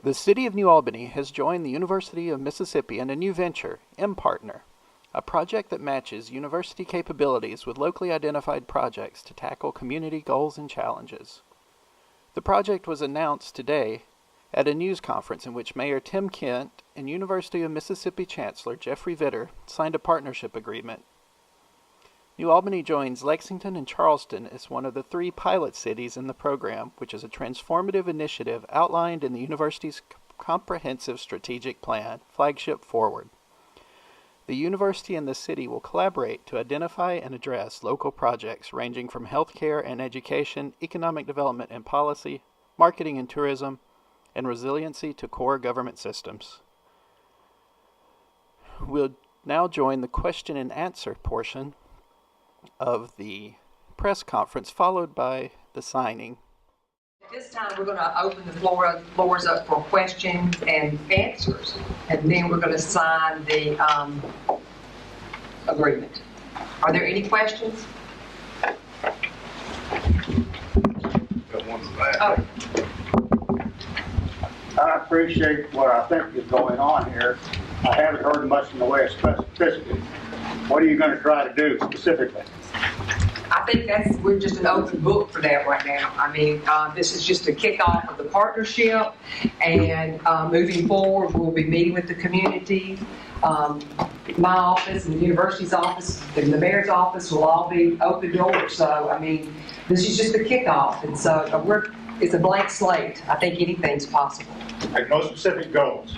The City of New Albany has joined the University of Mississippi in a new venture, mPartner, a project that matches university capabilities with locally identified projects to tackle community goals and challenges. The project was announced today at a news conference in which Mayor Tim Kent and University of Mississippi Chancellor Jeffrey Vitter signed a partnership agreement. New Albany joins Lexington and Charleston as one of the 3 pilot cities in the program, which is a transformative initiative outlined in the university's comprehensive strategic plan, Flagship Forward. The university and the city will collaborate to identify and address local projects ranging from healthcare and education, economic development and policy, marketing and tourism, and resiliency to core government systems. We'll now join the question and answer portion of the press conference, followed by the signing. At this time, we're going to open the floors up for questions and answers, and then we're going to sign the agreement. Are there any questions? Oh. I appreciate what I think is going on here. I haven't heard much in the way of specificity. What are you going to try to do specifically? I think we're just an open book for that right now. I mean, this is just a kickoff of the partnership, and moving forward, we'll be meeting with the community. My office and the university's office and the mayor's office will all be open doors. So, I mean, this is just a kickoff, and so it's a blank slate. I think anything's possible. Like no specific goals.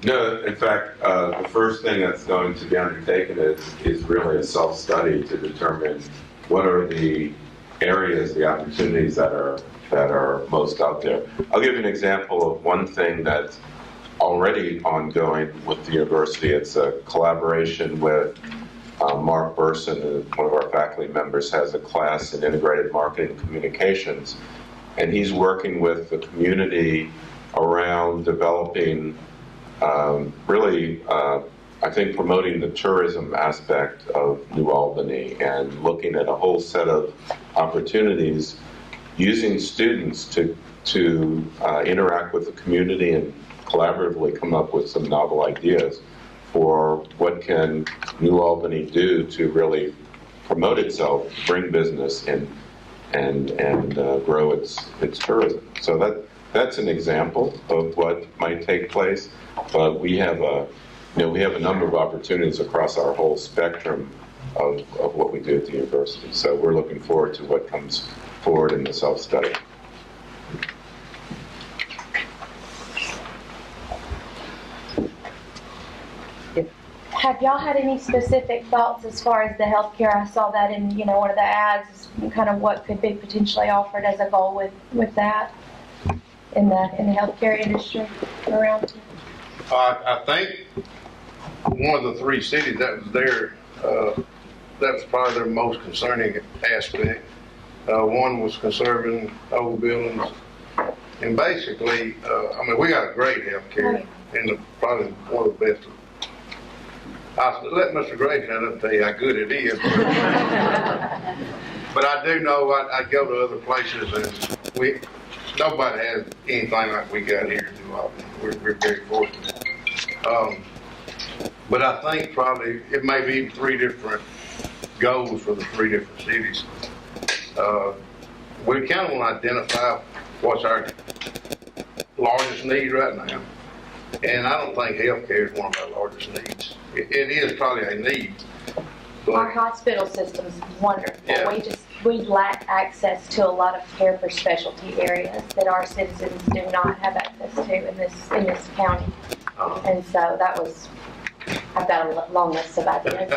No, in fact, the first thing that's going to be undertaken is really a self-study to determine what are the areas, the opportunities that are most out there. I'll give you an example of one thing that's already ongoing with the university. It's a collaboration with Mark Burson, one of our faculty members, has a class in integrated marketing communications, and he's working with the community around developing I think promoting the tourism aspect of New Albany and looking at a whole set of opportunities using students to interact with the community and collaboratively come up with some novel ideas for what can New Albany do to really promote itself, bring business in, and grow its tourism. So that's an example of what might take place. But we have a number of opportunities across our whole spectrum of what we do at the university. So we're looking forward to what comes forward in the self-study. Have y'all had any specific thoughts as far as the healthcare? I saw that in one of the ads, kind of what could be potentially offered as a goal with that in the healthcare industry around here. I think one of the 3 cities that was there, that was probably their most concerning aspect. One was conserving old buildings, and basically, we got a great health care, and probably one of the best. I'll let Mr. Grayson tell you how good it is. But I do know I go to other places, and nobody has anything like we got here in New Albany. We're very fortunate. But I think probably it may be 3 different goals for the 3 different cities. We kind of want to identify what's our largest need right now. And I don't think healthcare is one of our largest needs. It is probably a need. Our hospital system's wonderful. Yeah. We lack access to a lot of care for specialty areas that our citizens do not have access to in this county. And so I've got a long list of ideas.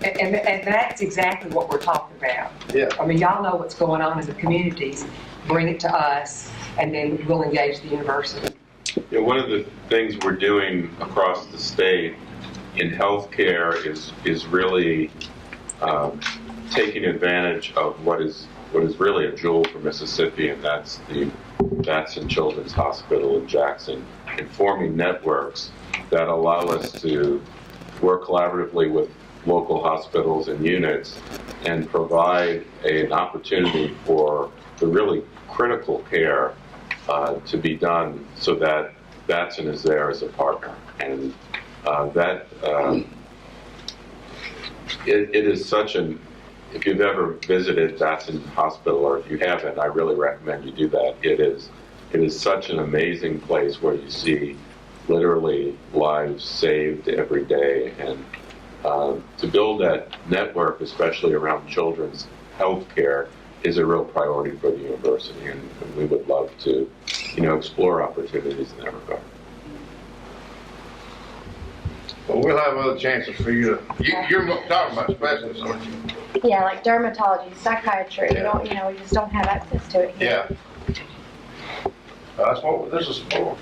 and that's exactly what we're talking about. Yeah. I mean, y'all know what's going on in the communities. Bring it to us, and then we'll engage the university. Yeah, one of the things we're doing across the state in healthcare is really taking advantage of what is really a jewel for Mississippi, and that's the Vets and Children's Hospital in Jackson, and forming networks that allow us to work collaboratively with local hospitals and units and provide an opportunity for the really critical care to be done so that Batson is there as a partner. And it is such an, if you've ever visited Batson Hospital, or if you haven't, I really recommend you do that. It is such an amazing place where you see literally lives saved every day. And to build that network, especially around children's health care, is a real priority for the university, and we would love to, explore opportunities in that regard. Well, we'll have other chances for you to, you're talking about specialists, aren't you? Yeah, like dermatology, psychiatry, Yeah. we just don't have access to it here. Yeah. That's what this is for.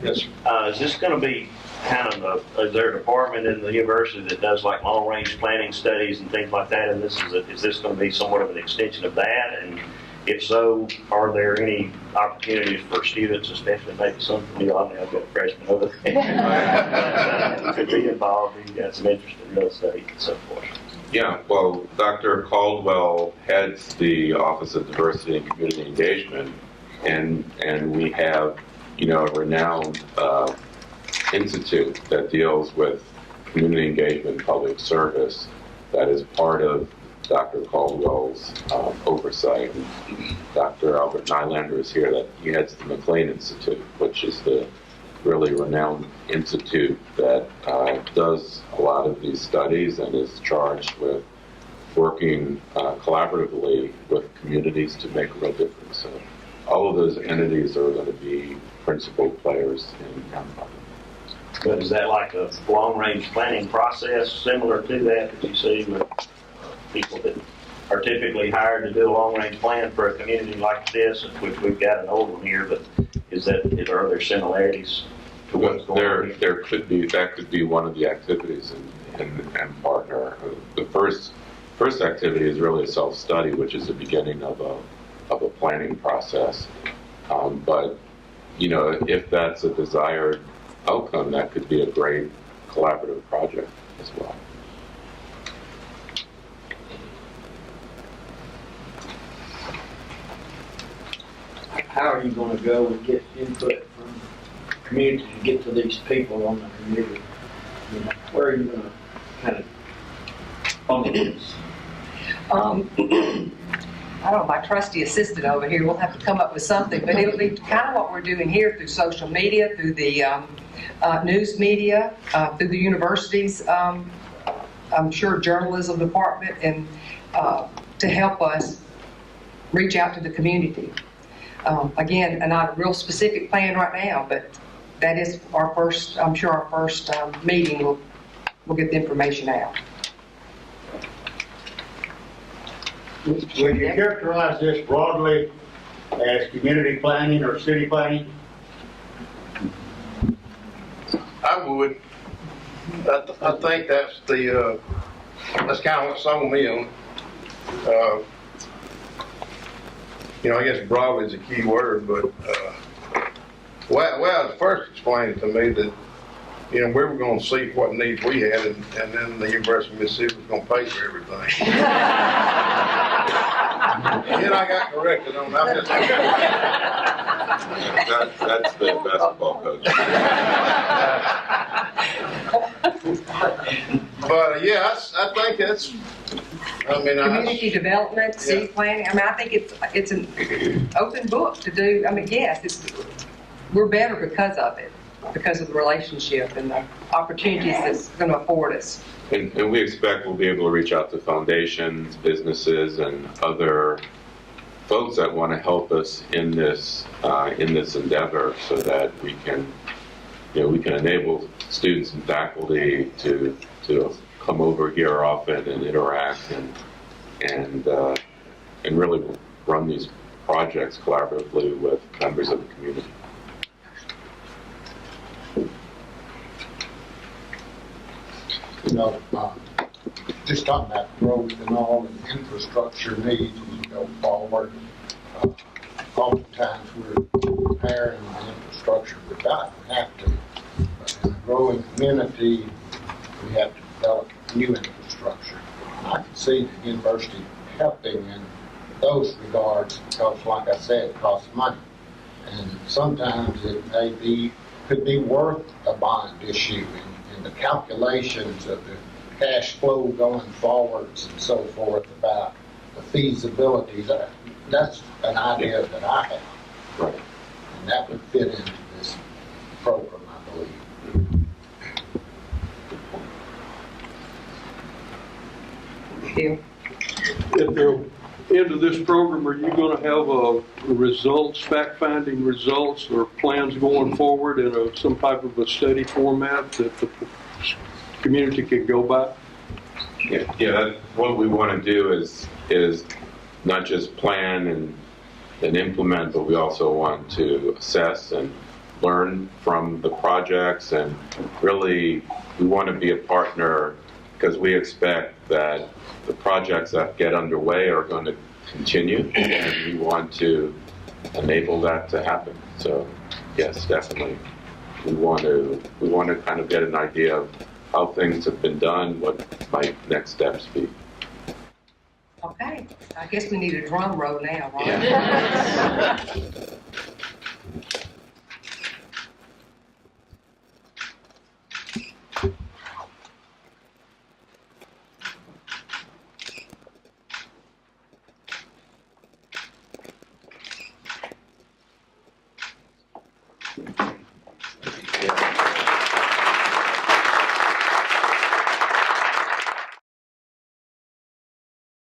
Yes, sir. Is this going to be kind of is there a department in the university that does like long-range planning studies and things like that? And is this going to be somewhat of an extension of that? And if so, are there any opportunities for students, especially maybe some from the Albany, I've got freshmen over there, to be involved, who've got some interest in real estate and so forth? Yeah, well, Dr. Caldwell heads the Office of Diversity and Community Engagement, and we have, a renowned institute that deals with community engagement and public service that is part of Dr. Caldwell's oversight. Dr. Albert Nylander is here, that he heads the McLean Institute, which is the really renowned institute that does a lot of these studies and is charged with working collaboratively with communities to make a real difference. So all of those entities are going to be principal players in Empire. But is that like a long-range planning process similar to that you see with people that are typically hired to do a long-range plan for a community like this, which we've got an old one here, but are there similarities to what's going on here? There could be, that could be one of the activities in Partner. The first activity is really a self-study, which is the beginning of a planning process. But, if that's a desired outcome, that could be a great collaborative project as well. How are you going to go and get input from the community to get to these people on the community? Where are you going to kind of funnel this? I don't know, my trusty assistant over here will have to come up with something, but it'll be kind of what we're doing here through social media, through the news media, through the university's, I'm sure, journalism department, and to help us reach out to the community. Again, not a real specific plan right now, but that is our first, I'm sure our first meeting, we'll get the information out. Would you characterize this broadly as community planning or city planning? I would. I think that's that's kind of what sold me on it. I guess broadly is a key word, but well, it was first explained to me that we were going to see what needs we had, and then the University of Mississippi was going to pay for everything. And then I got corrected on that. That's the basketball coach. But yeah, I think that's. Community development, city planning. I think it's an open book to do. Yes, we're better because of it, because of the relationship and the opportunities that's going to afford us. And we expect we'll be able to reach out to foundations, businesses, and other folks that want to help us in this endeavor, so that we can enable students and faculty to come over here often and interact and really run these projects collaboratively with members of the community. Just talking about growth and all, and infrastructure needs as you go forward. Oftentimes we're repairing the infrastructure we got. We have to. But in a growing community, we have to develop new infrastructure. I can see the university helping in those regards because, like I said, it costs money. And sometimes it could be worth a bond issue in the calculations of the cash flow going forwards and so forth about the feasibility. That's an idea that I have. Right. And that would fit into this program, I believe. Bill? At the end of this program, are you going to have results, fact-finding results, or plans going forward in some type of a study format that the community can go by? Yeah. What we want to do is not just plan and implement, but we also want to assess and learn from the projects, and really we want to be a partner because we expect that the projects that get underway are going to continue, and we want to enable that to happen. So yes, definitely we want to kind of get an idea of how things have been done, what might next steps be. Okay, I guess we need a drum roll now, right? Yeah.